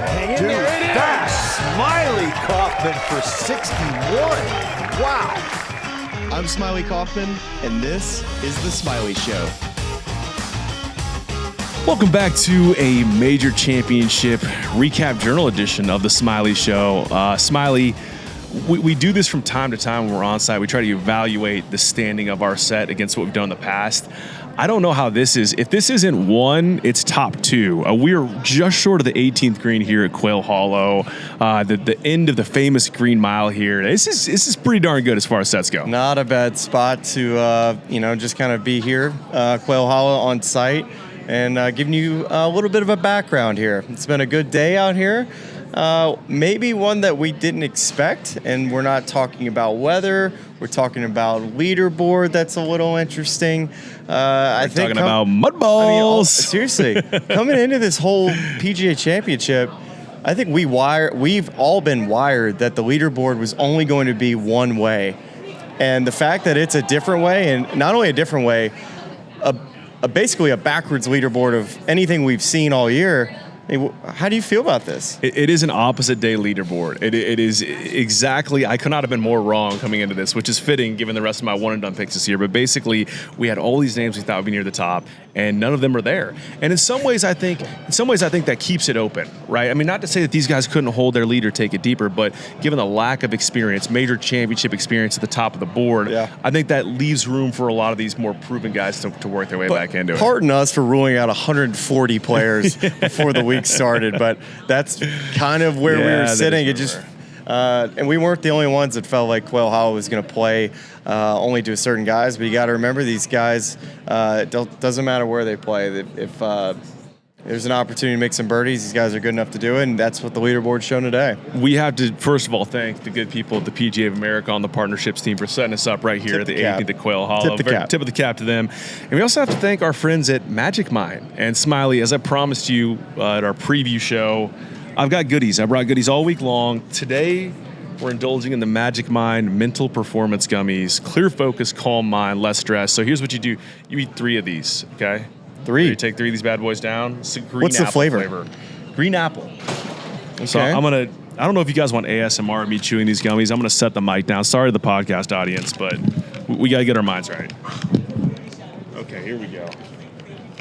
Hang in there, it is! Smylie Kaufman for 61. Wow. I'm Smylie Kaufman, and this is The Smylie Show. Welcome back to a major championship recap journal edition of The Smylie Show. Smylie, we do this from time to time when we're on site. We try to evaluate the standing of our set against what we've done in the past. I don't know how this is. If this isn't one, it's top two. We're just short of the 18th green here at Quail Hollow, the end of the famous Green Mile here. This is pretty darn good as far as sets go. Not a bad spot to just kind of be here, Quail Hollow on site, and giving you a little bit of a background here. It's been a good day out here. Maybe one that we didn't expect, and we're not talking about weather. We're talking about leaderboard. That's a little interesting. I think talking about Mudballs. Seriously, coming into this whole PGA Championship, I think we've all been wired that the leaderboard was only going to be one way, and the fact that it's a different way, and not only a different way, basically a backwards leaderboard of anything we've seen all year. How do you feel about this? It is an opposite day leaderboard. It is exactly, I could not have been more wrong coming into this, which is fitting given the rest of my one and done picks this year. But basically, we had all these names we thought would be near the top, and none of them are there. And in some ways, I think that keeps it open, right? I mean, not to say that these guys couldn't hold their lead or take it deeper, but given the lack of experience, major championship experience at the top of the board, yeah. I think that leaves room for a lot of these more proven guys to work their way back into it. Pardon us for ruling out 140 players before the week started, but that's kind of where we were sitting. It just and we weren't the only ones that felt like Quail Hollow was going to play only to certain guys. But you got to remember, these guys, it doesn't matter where they play. If there's an opportunity to make some birdies, these guys are good enough to do it, and that's what the leaderboard's shown today. We have to, first of all, thank the good people at the PGA of America on the partnerships team for setting us up right here at the 18th at Quail Hollow. Tip of the cap to them. And we also have to thank our friends at Magic Mind. And Smylie, as I promised you at our preview show, I've got goodies. I brought goodies all week long. Today, we're indulging in the Magic Mind Mental Performance Gummies. Clear focus, calm mind, less stress. So here's what you do. You eat 3 of these, okay? 3? You take 3 of these bad boys down. It's a green What's the apple flavor? Green apple. Okay. So I don't know if you guys want ASMR of me chewing these gummies. I'm going to set the mic down. Sorry to the podcast audience, but we got to get our minds right. Okay, here we go.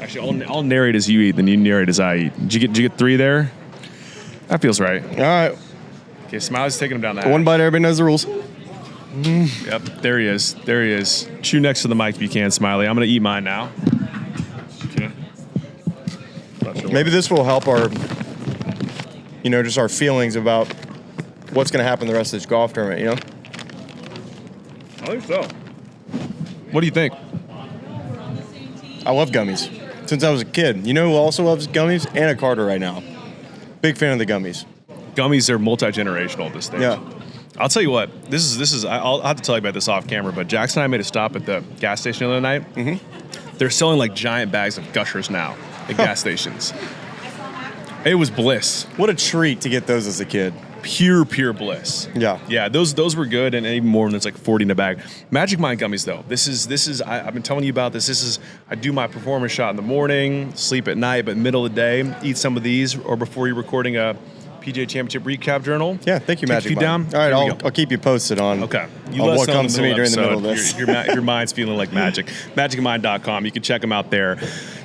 Actually, I'll narrate as you eat, then you narrate as I eat. Did you get 3 there? That feels right. All right. Okay, Smiley's taking them down the hatch. One bite, everybody knows the rules. Yep, there he is. There he is. Chew next to the mic if you can, Smylie. I'm going to eat mine now. Okay. Maybe this will help our, just our feelings about what's going to happen the rest of this golf tournament, I think so. What do you think? I love gummies since I was a kid. You know who also loves gummies? Anna Carter right now. Big fan of the gummies. Gummies are multi-generational at this stage. Yeah. I'll tell you what. This is. I'll have to tell you about this off camera. But Jackson and I made a stop at the gas station the other night. Mm-hmm. They're selling like giant bags of Gushers now at gas stations. It was bliss. What a treat to get those as a kid. Pure bliss. Yeah. Yeah. Those were good, and even more when it's like 40 in a bag. Magic Mind gummies though. This is. I've been telling you about this. I do my performance shot in the morning, sleep at night, but middle of the day, eat some of these, or before you're recording a PGA Championship recap journal. Yeah, thank you, Magic Mind. Down. All right, I'll keep you posted on, on what comes to me during the middle of this. Your mind's feeling like magic. MagicMind.com. You can check them out there.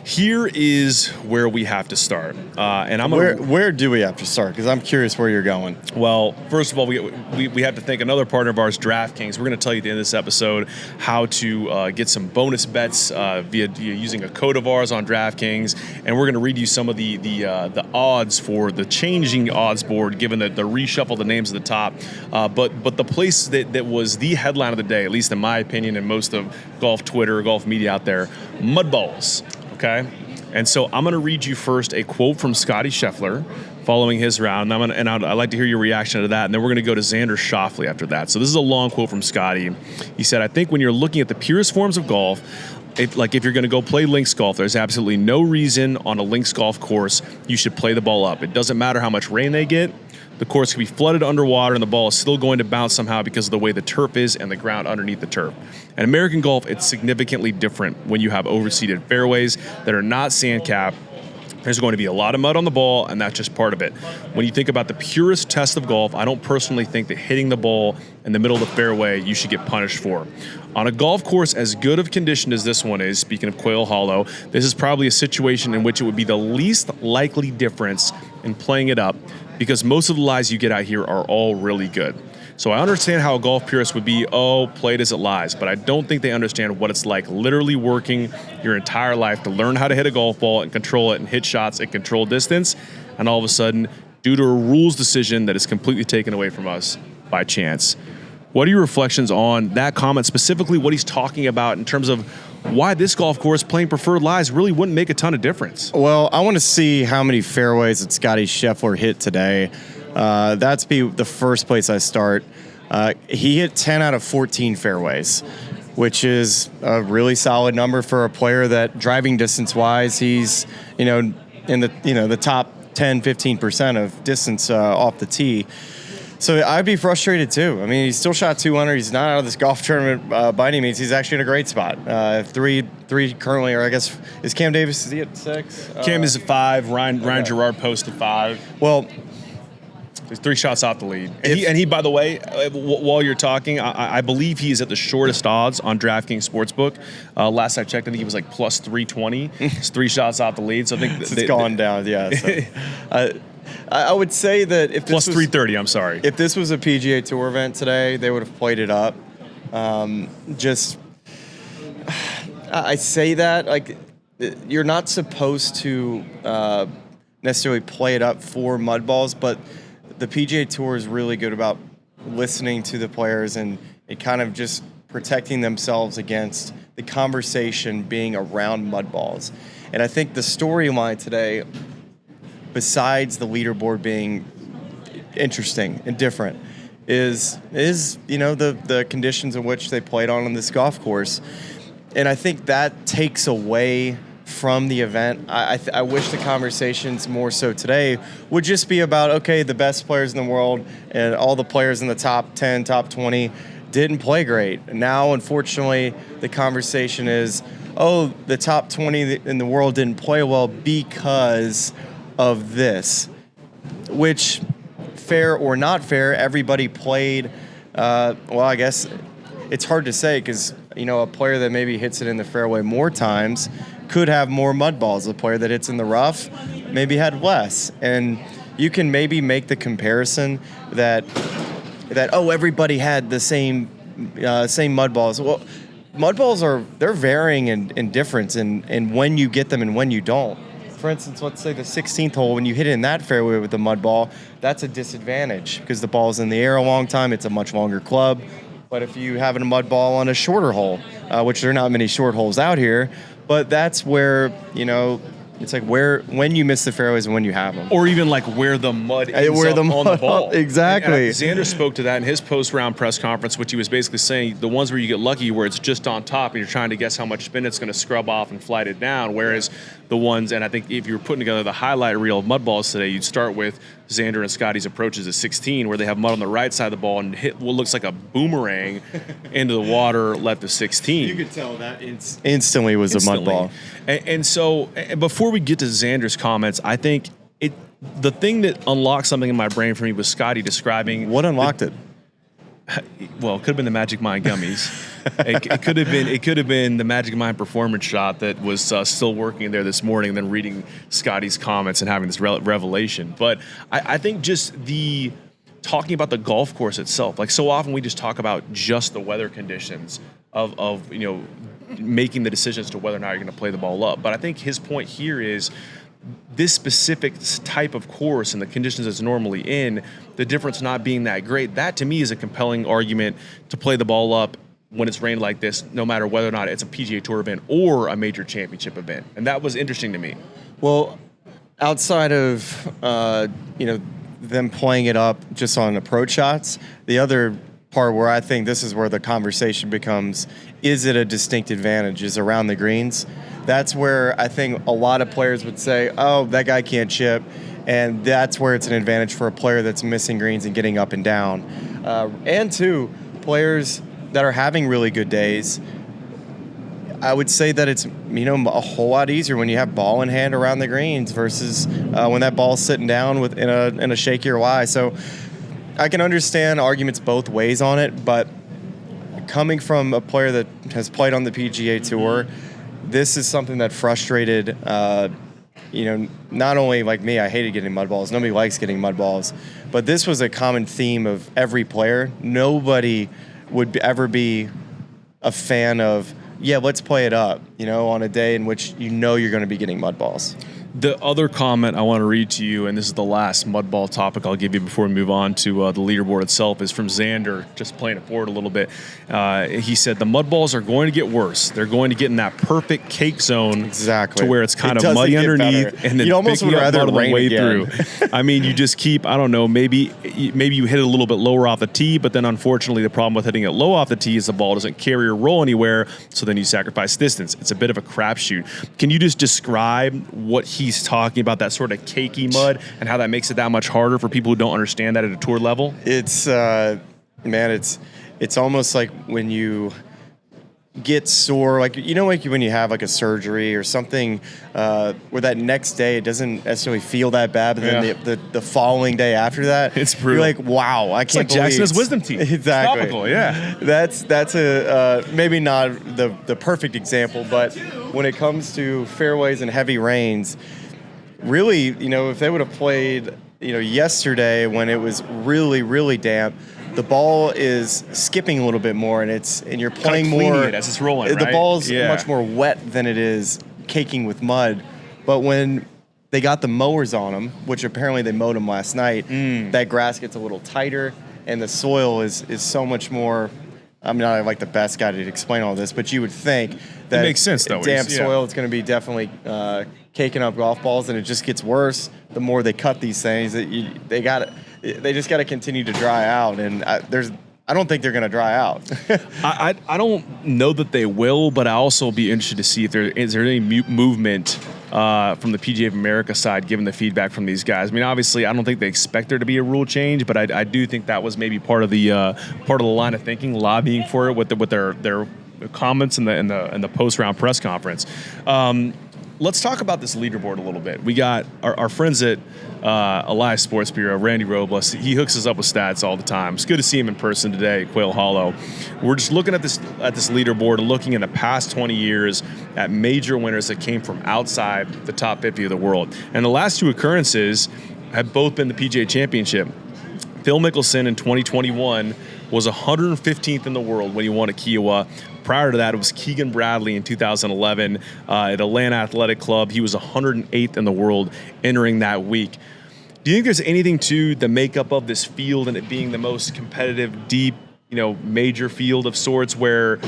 Here is where we have to start. And I'm where do we have to start? Because I'm curious where you're going. Well, first of all, we have to thank another partner of ours, DraftKings. We're going to tell you at the end of this episode how to get some bonus bets via using a code of ours on DraftKings, and we're going to read you some of the odds for the changing odds board, given the reshuffle the names at the top. But the place that was the headline of the day, at least in my opinion, and most of golf Twitter, golf media out there, Mudballs. Okay, and so I'm going to read you first a quote from Scottie Scheffler following his round, and I'd like to hear your reaction to that, and then we're going to go to Xander Schauffele after that. So this is a long quote from Scottie. He said, "I think when you're looking at the purest forms of golf, if you're going to go play links golf, there's absolutely no reason on a links golf course you should play the ball up. It doesn't matter how much rain they get. The course can be flooded underwater, and the ball is still going to bounce somehow because of the way the turf is and the ground underneath the turf. In American golf, it's significantly different when you have overseeded fairways that are not sand capped There's going to be a lot of mud on the ball, and that's just part of it. When you think about the purest test of golf, I don't personally think that hitting the ball in the middle of the fairway you should get punished for. On a golf course as good of condition as this one is, speaking of Quail Hollow, this is probably a situation in which it would be the least likely difference in playing it up, because most of the lies you get out here are all really good. So I understand how a golf purist would be, oh, play it as it lies, but I don't think they understand what it's like literally working your entire life to learn how to hit a golf ball and control it and hit shots and control distance, and all of a sudden, due to a rules decision that is completely taken away from us by chance. What are your reflections on that comment, specifically what he's talking about in terms of why this golf course playing preferred lies really wouldn't make a ton of difference? Well, I want to see how many fairways that Scottie Scheffler hit today. That's be the first place I start. He hit 10 out of 14 fairways, which is a really solid number for a player that driving distance wise, he's, in the top 10, 15% of distance off the tee. So I'd be frustrated too. I mean, he still shot 200. He's not out of this golf tournament by any means. He's actually in a great spot. Three currently, or I guess, is Cam Davis, is he at 6? Cam is at 5. Ryan Gerard posted 5. Well, there's 3 shots off the lead. And he, by the way, while you're talking, I believe he is at the shortest odds on DraftKings Sportsbook. Last I checked, I think he was like plus 320. It's 3 shots off the lead. So I think it's gone down, yeah. So, I would say that if this plus 330, I'm sorry. If this was a PGA Tour event today, they would have played it up. I say that, like, you're not supposed to necessarily play it up for Mudballs, but the PGA Tour is really good about listening to the players and kind of just protecting themselves against the conversation being around Mudballs. And I think the storyline today, besides the leaderboard being interesting and different, is the conditions in which they played on this golf course. And I think that takes away from the event. I wish the conversations more so today would just be about, okay, the best players in the world and all the players in the top 10, top 20 didn't play great. Now, unfortunately, the conversation is, oh, the top 20 in the world didn't play well because of this, which, fair or not fair, everybody played. Well, I guess it's hard to say because, a player that maybe hits it in the fairway more times could have more mud balls. A player that hits in the rough maybe had less. And you can maybe make the comparison that everybody had the same mud balls. Well, mud balls they're varying in difference in when you get them and when you don't. For instance, let's say the 16th hole, when you hit it in that fairway with the mud ball, that's a disadvantage because the ball's in the air a long time. It's a much longer club. But if you have a mud ball on a shorter hole, which there are not many short holes out here, but that's where, it's like when you miss the fairways and when you have them. Or even like where the mud ends up on the ball. Exactly. And Xander spoke to that in his post-round press conference, which he was basically saying the ones where you get lucky where it's just on top and you're trying to guess how much spin it's going to scrub off and flight it down, whereas the ones, and I think if you were putting together the highlight reel of mud balls today, you'd start with Xander and Scottie's approaches at 16 where they have mud on the right side of the ball and hit what looks like a boomerang into the water left of 16. You could tell that instantly was a mud ball. And so before we get to Xander's comments, I think the thing that unlocked something in my brain for me was Scottie describing... What unlocked it? Well, it could have been the Magic Mind gummies. It could have been the Magic Mind performance shot that was still working there this morning, and then reading Scottie's comments and having this revelation. But I think just the talking about the golf course itself, like so often we just talk about just the weather conditions of making the decisions to whether or not you're going to play the ball up. But I think his point here is this specific type of course and the conditions it's normally in, the difference not being that great, that to me is a compelling argument to play the ball up when it's rained like this, no matter whether or not it's a PGA Tour event or a major championship event. And that was interesting to me. Well, outside of, them playing it up just on approach shots, the other part where I think this is where the conversation becomes, is it a distinct advantage, is around the greens. That's where I think a lot of players would say, oh, that guy can't chip. And that's where it's an advantage for a player that's missing greens and getting up and down. And two, players that are having really good days, I would say that it's, a whole lot easier when you have ball in hand around the greens versus when that ball's sitting down in a shakier lie. So I can understand arguments both ways on it, but coming from a player that has played on the PGA Tour, this is something that frustrated, not only like me, I hated getting mud balls. Nobody likes getting mud balls. But this was a common theme of every player. Nobody would ever be a fan of, let's play it up, on a day in which you're going to be getting mud balls. The other comment I want to read to you, and this is the last mudball topic I'll give you before we move on to the leaderboard itself, is from Xander, just playing it forward a little bit. He said, the mudballs are going to get worse. They're going to get in that perfect cake zone to where it's kind of muddy underneath better. and then You'd almost picking would up rather mud on the rain way again. through. I mean, you just keep, I don't know, maybe you hit it a little bit lower off the tee, but then unfortunately the problem with hitting it low off the tee is the ball doesn't carry or roll anywhere, so then you sacrifice distance. It's a bit of a crapshoot. Can you just describe what he's talking about, that sort of cakey mud, and how that makes it that much harder for people who don't understand that at a tour level? It's it's almost like when you get sore, like when you have like a surgery or something, where that next day it doesn't necessarily feel that bad, but then the following day after that, it's brutal. You're like, wow, I can't believe Jackson's wisdom teeth. Exactly. Topical, yeah. That's a maybe not the perfect example, but when it comes to fairways and heavy rains, really, if they would have played, yesterday when it was really, really damp, the ball is skipping a little bit more, and you're playing more as it's rolling. The right? ball's much more wet than it is caking with mud. But when they got the mowers on them, which apparently they mowed them last night, that grass gets a little tighter, and the soil is so much more. I'm not like the best guy to explain all this, but you would think that it makes sense, though. Damp soil, it's going to be definitely caking up golf balls, and it just gets worse the more they cut these things. They just got to continue to dry out, and I don't think they're going to dry out. I don't know that they will, but I'll also be interested to see if there is any movement from the PGA of America side, given the feedback from these guys. I mean, obviously, I don't think they expect there to be a rule change, but I do think that was maybe part of the line of thinking, lobbying for it with their comments in the post-round press conference. Let's talk about this leaderboard a little bit. We got our friends at Elias Sports Bureau, Randy Robles. He hooks us up with stats all the time. It's good to see him in person today at Quail Hollow. We're just looking at this leaderboard and looking in the past 20 years at major winners that came from outside the top 50 of the world. And the last two occurrences have both been the PGA Championship. Phil Mickelson in 2021 was 115th in the world when he won at Kiowa. Prior to that, it was Keegan Bradley in 2011 at Atlanta Athletic Club. He was 108th in the world entering that week. Do you think there's anything to the makeup of this field and it being the most competitive, deep, major field of sorts where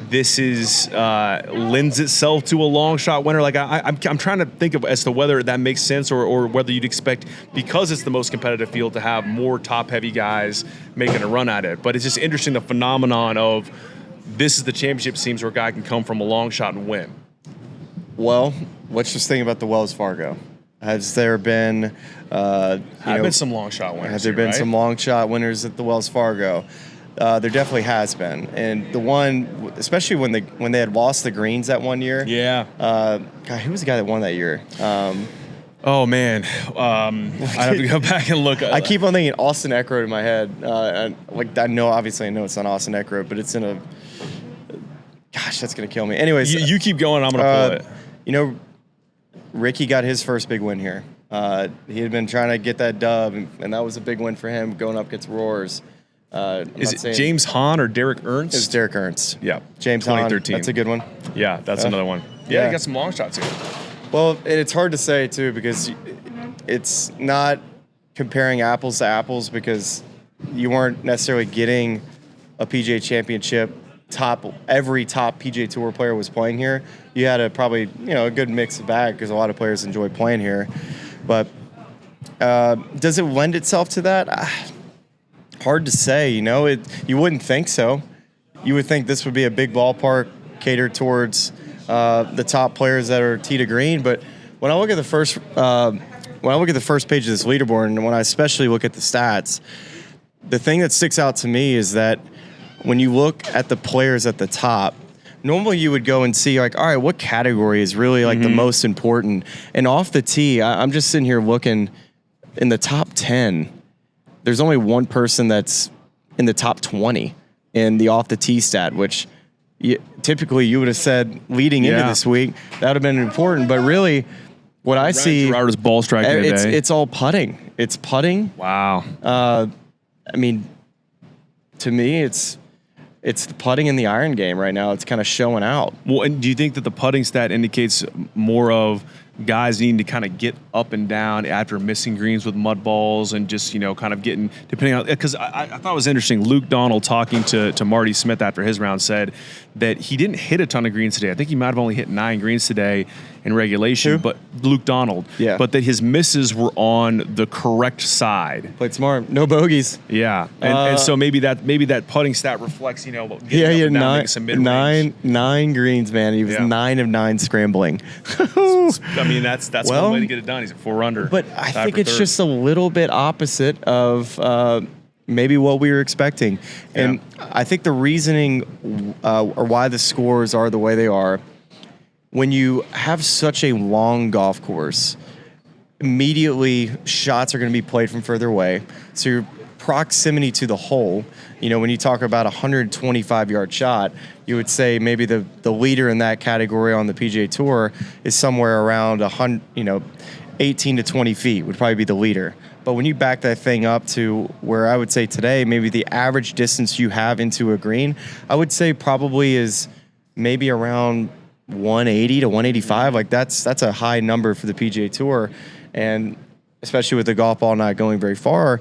this is lends itself to a long shot winner? Like I'm trying to think of as to whether that makes sense or whether you'd expect, because it's the most competitive field, to have more top heavy guys making a run at it. But it's just interesting, the phenomenon of this is the championship seems where a guy can come from a long shot and win. Well, let's just think about the Wells Fargo. Has there been been some long shot winners? Has there been some long shot winners at the Wells Fargo? There definitely has been, and the one, especially when they had lost the greens that one year. Yeah. God, who was the guy that won that year? Oh man, I have to go back and look. I keep on thinking Austin Eckroat in my head. I know it's not Austin Eckroat, but it's in a. Gosh, that's gonna kill me. Anyways, you keep going. I'm gonna pull it. Ricky got his first big win here. He had been trying to get that dub, and that was a big win for him, going up against Roars. Is it James Hahn or Derek Ernst? It's Derek Ernst. Yeah, James Hahn. 2013. That's a good one. Yeah, that's another one. Yeah, you got some long shots here. Well, and it's hard to say too, because it's not comparing apples to apples, because you weren't necessarily getting a PGA Championship every top PGA Tour player was playing here. You had a good mix of bag, because a lot of players enjoy playing here. But does it lend itself to that? Hard to say. You wouldn't think so. You would think this would be a big ballpark catered towards the top players that are tee to green. But when I look at the first page of this leaderboard, and when I especially look at the stats, the thing that sticks out to me is that when you look at the players at the top, normally you would go and see like, all right, what category is really like the most important? And off the tee, I'm just sitting here looking in the top 10. There's only one person that's in the top 20 in the off the tee stat, which typically you would have said leading into this week. That would have been important. But really, what I see, Gerardo's ball striking today. It's all putting. It's putting. Wow. I mean, to me, it's the putting and the iron game right now. It's kind of showing out. Well, and do you think that the putting stat indicates more of guys needing to kind of get up and down after missing greens with mud balls and just, kind of getting, depending on, because I thought it was interesting. Luke Donald talking to Marty Smith after his round said that he didn't hit a ton of greens today. I think he might have only hit 9 greens today in regulation. Who? But Luke Donald. Yeah. But that his misses were on the correct side. Played smart. No bogeys. Yeah. And so maybe that putting stat reflects, getting up he and had down, making some mid-range. nine greens, man. He was 9 of 9 scrambling. I mean, that's one way to get it done. He's a 4-under. But I think it's just a little bit opposite of maybe what we were expecting. And I think the reasoning or why the scores are the way they are, when you have such a long golf course, immediately shots are going to be played from further away. So your proximity to the hole, when you talk about a 125-yard shot, you would say maybe the leader in that category on the PGA Tour is somewhere around 18 to 20 feet would probably be the leader. But when you back that thing up to where I would say today, maybe the average distance you have into a green, I would say probably is maybe around 180 to 185. Like that's a high number for the PGA Tour. And especially with the golf ball not going very far,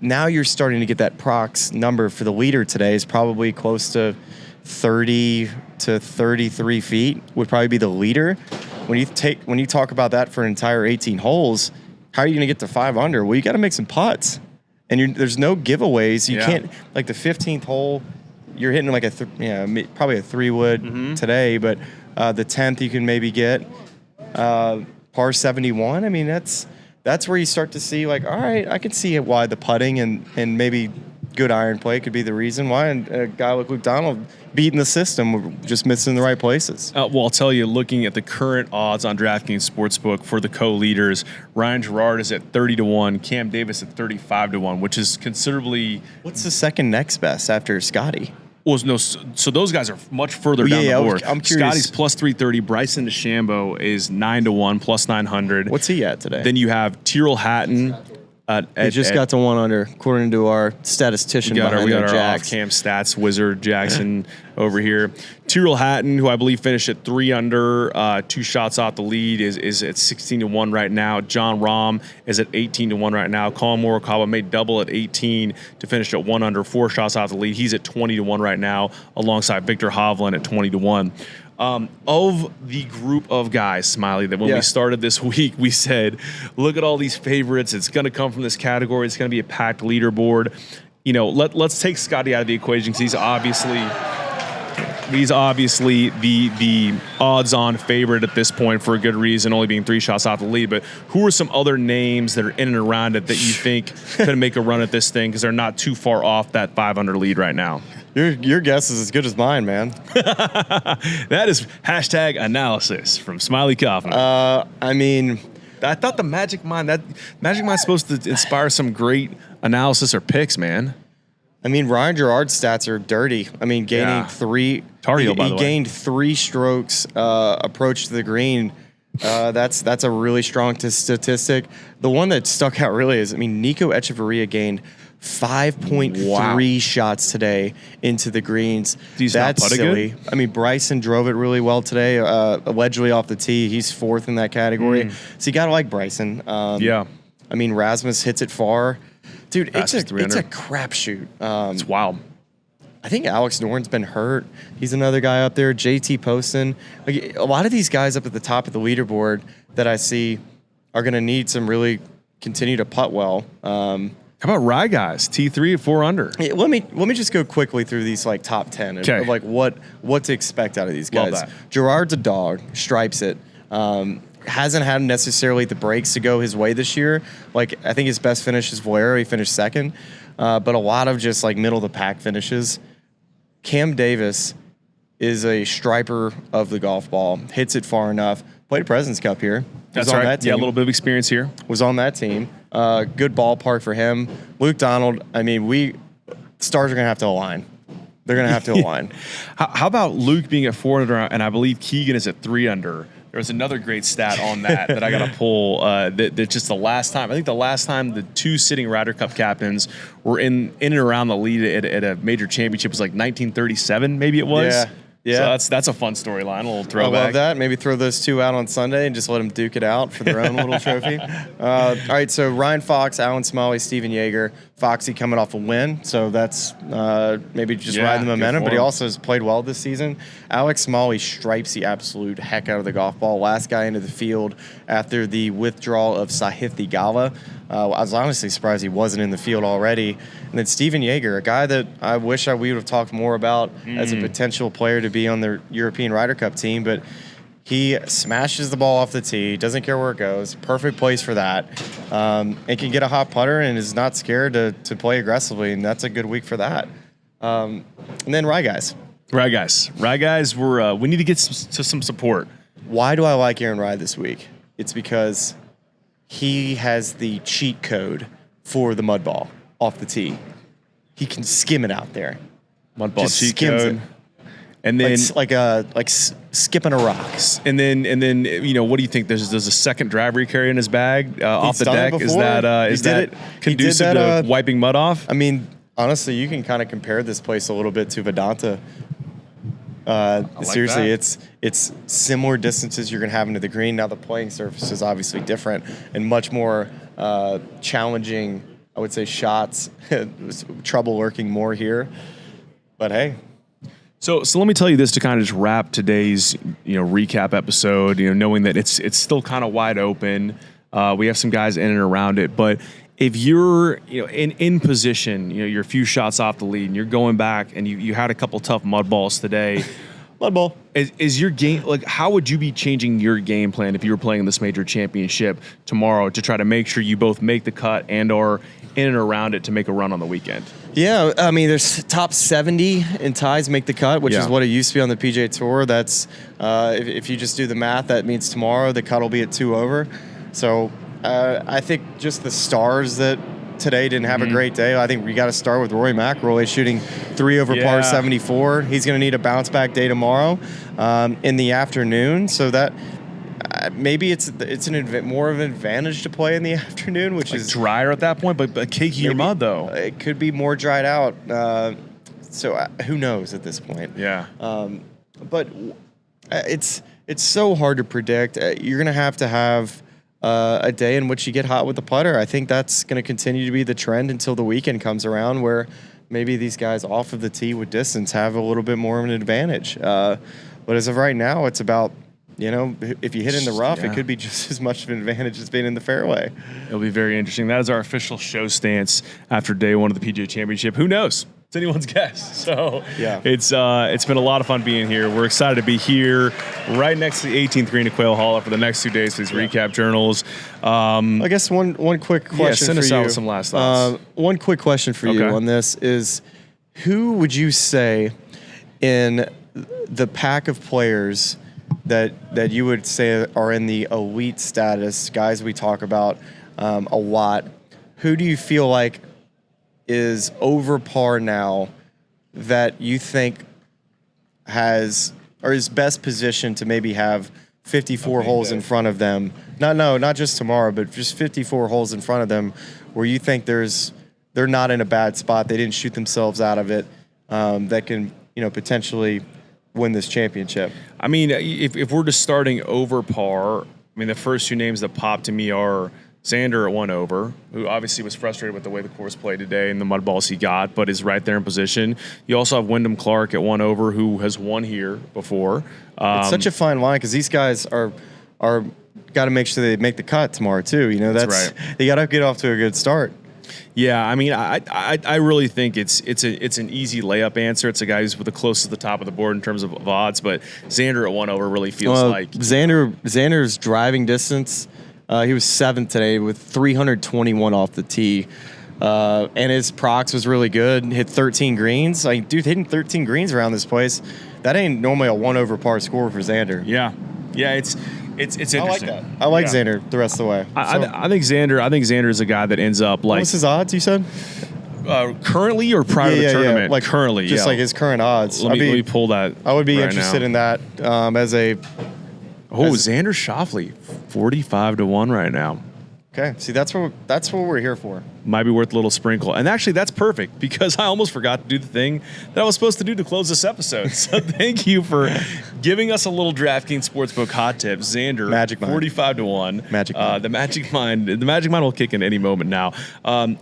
now you're starting to get that prox number for the leader today is probably close to 30 to 33 feet would probably be the leader. When you talk about that for an entire 18 holes, how are you going to get to 5 under? Well, you got to make some putts, and there's no giveaways. You can't, like the 15th hole, you're hitting like probably a 3-wood today, but the 10th you can maybe get par 71. I mean, that's where you start to see like, all right, I can see why the putting and maybe good iron play could be the reason why. And a guy like Luke Donald beating the system, just missing the right places. Well, I'll tell you, looking at the current odds on DraftKings Sportsbook for the co-leaders, Ryan Gerard is at 30 to 1, Cam Davis at 35 to 1, which is considerably. What's the second next best after Scottie? Well, no, so those guys are much further down the board. I'm curious. Scotty's plus 330. Bryson DeChambeau is 9 to 1, plus 900. What's he at today? Then you have Tyrrell Hatton. He just got to 1 under, according to our statistician. We got our Jax. off-cam stats wizard Jackson over here. Tyrrell Hatton, who I believe finished at 3 under, 2 shots off the lead, is at 16 to 1 right now. John Rahm is at 18 to 1 right now. Colin Morikawa made double at 18 to finish at 1 under, 4 shots off the lead. He's at 20 to 1 right now, alongside Victor Hovland at 20 to 1. Of the group of guys, Smylie, that when we started this week, we said, look at all these favorites. It's going to come from this category. It's going to be a packed leaderboard. Let's take Scottie out of the equation because he's obviously the odds-on favorite at this point for a good reason, only being 3 shots off the lead. But who are some other names that are in and around it that you think could make a run at this thing because they're not too far off that 5 under lead right now? Your guess is as good as mine, man. That is hashtag analysis from Smylie Kaufman. I mean, I thought the Magic Mind's supposed to inspire some great analysis or picks, man. I mean, Ryan Gerard's stats are dirty. I mean, gaining 3. Tar Heel, by the way. He gained 3 strokes approach to the green. That's a really strong statistic. The one that stuck out really is, Nico Echeverria gained 5.3 shots today into the greens. That's silly. Good? Bryson drove it really well today, allegedly off the tee. He's 4th in that category. So you got to like Bryson. Rasmus hits it far. Dude, it's a crapshoot. It's wild. I think Alex Noren's been hurt. He's another guy up there. JT Poston. Like, a lot of these guys up at the top of the leaderboard that I see are going to need some really continue to putt well. How about Rye guys? T3 at 4 under. Yeah, let me just go quickly through these like top 10 of like what to expect out of these guys. Love that. Gerard's a dog, stripes it. Hasn't had necessarily the breaks to go his way this year. Like, I think his best finish is Valero. He finished 2nd. But a lot of just like middle of the pack finishes. Cam Davis is a striper of the golf ball, hits it far enough. Played a President's Cup here. That's right. That team. Yeah, a little bit of experience here. Was on that team. Good ballpark for him. Luke Donald, I mean, stars are going to have to align. They're going to have to align. How about Luke being at 4 under, and I believe Keegan is at 3 under? There was another great stat on that I got to pull. That just the last time, I think the last time the 2 sitting Ryder Cup captains were in and around the lead at a major championship was like 1937, maybe it was. Yeah. Yeah, so that's a fun storyline, a little throwback. I love that. Maybe throw those 2 out on Sunday and just let them duke it out for their own little trophy. All right, so Ryan Fox, Alan Smylie, Steven Yeager. Foxy coming off a win, so that's maybe just riding the momentum, but he also has played well this season. Alex Smylie stripes the absolute heck out of the golf ball. Last guy into the field after the withdrawal of Sahith Theegala. I was honestly surprised he wasn't in the field already. And then Steven Yeager, a guy that I wish we would have talked more about as a potential player to be on the European Ryder Cup team, but he smashes the ball off the tee, doesn't care where it goes, perfect place for that, and can get a hot putter and is not scared to play aggressively, and that's a good week for that. And then Rye Guys, we need to get some support. Why do I like Aaron Rye this week? It's because he has the cheat code for the mud ball off the tee. He can skim it out there. Mud ball cheat code. And then like skipping a rock. And then what do you think? There's a second driver he carry in his bag off the deck. Is that conducive to wiping mud off? I mean, honestly, you can kind of compare this place a little bit to Vedanta. Seriously, it's similar distances you're going to have into the green. Now the playing surface is obviously different and much more challenging, I would say, shots. Trouble lurking more here. But hey. So let me tell you this to kind of just wrap today's recap episode. Knowing that it's still kind of wide open. We have some guys in and around it, but if you're in position, you're a few shots off the lead, and you're going back, and you had a couple tough mud balls today. Mud ball is your game like? How would you be changing your game plan if you were playing this major championship tomorrow to try to make sure you both make the cut and are in and around it to make a run on the weekend? Yeah, I mean, there's top 70 in ties make the cut, which is what it used to be on the PGA Tour. That's if you just do the math, that means tomorrow the cut will be at 2 over. So I think just the stars that today didn't have a great day. I think we got to start with Rory McIlroy shooting 3 over par 74. He's going to need a bounce back day tomorrow in the afternoon. So that maybe it's more of an advantage to play in the afternoon, which is drier at that point, but cakier mud though. It could be more dried out. So who knows at this point? Yeah. But it's so hard to predict. You're going to have a day in which you get hot with the putter. I think that's going to continue to be the trend until the weekend comes around, where maybe these guys off of the tee with distance have a little bit more of an advantage. But as of right now, it's about, if you hit in the rough, it could be just as much of an advantage as being in the fairway. It'll be very interesting. That is our official show stance after day 1 of the PGA Championship. Who knows? It's anyone's guess. So it's been a lot of fun being here. We're excited to be here right next to the 18th green at Quail Hollow for the next 2 days for these recap journals. I guess one quick question for you. Send us out with some last thoughts. One quick question for you on this is, who would you say in the pack of players that you would say are in the elite status, guys we talk about a lot, who do you feel like is over par now that you think has or is best positioned to maybe have 54 holes in front of them? Not just tomorrow, but just 54 holes in front of them where you think they're not in a bad spot. They didn't shoot themselves out of it. That can potentially win this championship. I mean, if we're just starting over par, the first 2 names that pop to me are Xander at 1 over, who obviously was frustrated with the way the course played today and the mud balls he got, but is right there in position. You also have Wyndham Clark at 1 over, who has won here before. It's such a fine line because these guys are got to make sure they make the cut tomorrow too. That's right. They got to get off to a good start. Yeah, I really think it's an easy layup answer. It's a guy who's the closest to the top of the board in terms of odds, but Xander at 1 over really feels like Xander's driving distance. He was 7th today with 321 off the tee. And his prox was really good. Hit 13 greens. Hitting 13 greens around this place, that ain't normally a 1 over par score for Xander. Yeah. It's interesting. I like that. I like Xander the rest of the way. I think Xander is a guy that ends up like. What's his odds, you said? Currently or prior to the tournament? Like currently, just like his current odds. Let me pull that. I would be right interested now. in that Xander Schauffele, 45-1 right now. Okay, see that's what we're here for. Might be worth a little sprinkle. And actually, that's perfect because I almost forgot to do the thing that I was supposed to do to close this episode. So thank you for giving us a little DraftKings Sportsbook hot tip. Xander, Magic Mind. 45-1. Magic Mind. The Magic Mind will kick in any moment now.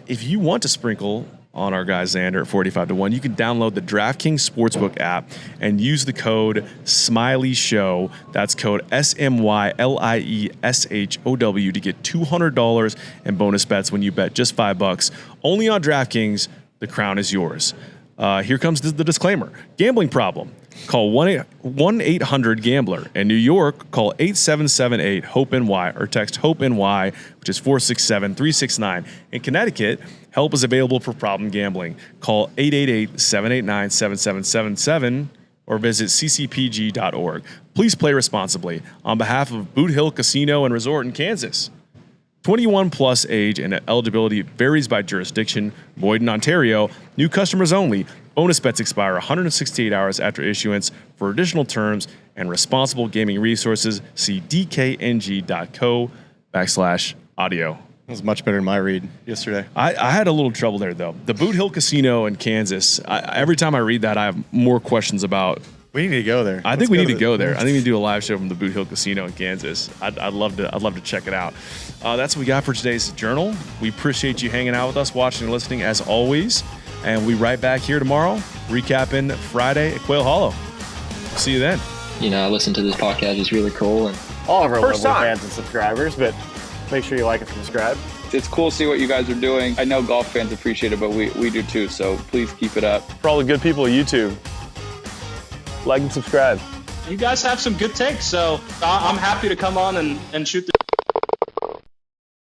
If you want to sprinkle on our guy Xander at 45-1, you can download the DraftKings Sportsbook app and use the code SmileyShow. That's code SMYLIESHOW to get $200 in bonus bets when you bet just $5. Only on DraftKings. The crown is yours. Here comes the disclaimer. Gambling problem. Call 1-800-GAMBLER. In New York, call 8778-HOPE-NY or text HOPE-NY, which is 467-369. In Connecticut, help is available for problem gambling. Call 888-789-7777 or visit ccpg.org. Please play responsibly. On behalf of Boot Hill Casino and Resort in Kansas. 21 plus age and eligibility varies by jurisdiction. Void in Ontario. New customers only. Bonus bets expire 168 hours after issuance. For additional terms and responsible gaming resources, see dkng.co/audio. That was much better than my read yesterday. I had a little trouble there, though. The Boot Hill Casino in Kansas, every time I read that, I have more questions about. We need to go there. I think we need to go there. I think we need to do a live show from the Boot Hill Casino in Kansas. I'd love to check it out. That's what we got for today's journal. We appreciate you hanging out with us, watching and listening as always. And we'll be right back here tomorrow, recapping Friday at Quail Hollow. See you then. I listen to this podcast. It's really cool. And all of our lovely fans and subscribers, but make sure you like and subscribe. It's cool to see what you guys are doing. I know golf fans appreciate it, but we do too. So please keep it up. For all the good people of YouTube, like and subscribe. You guys have some good takes, so I'm happy to come on and shoot the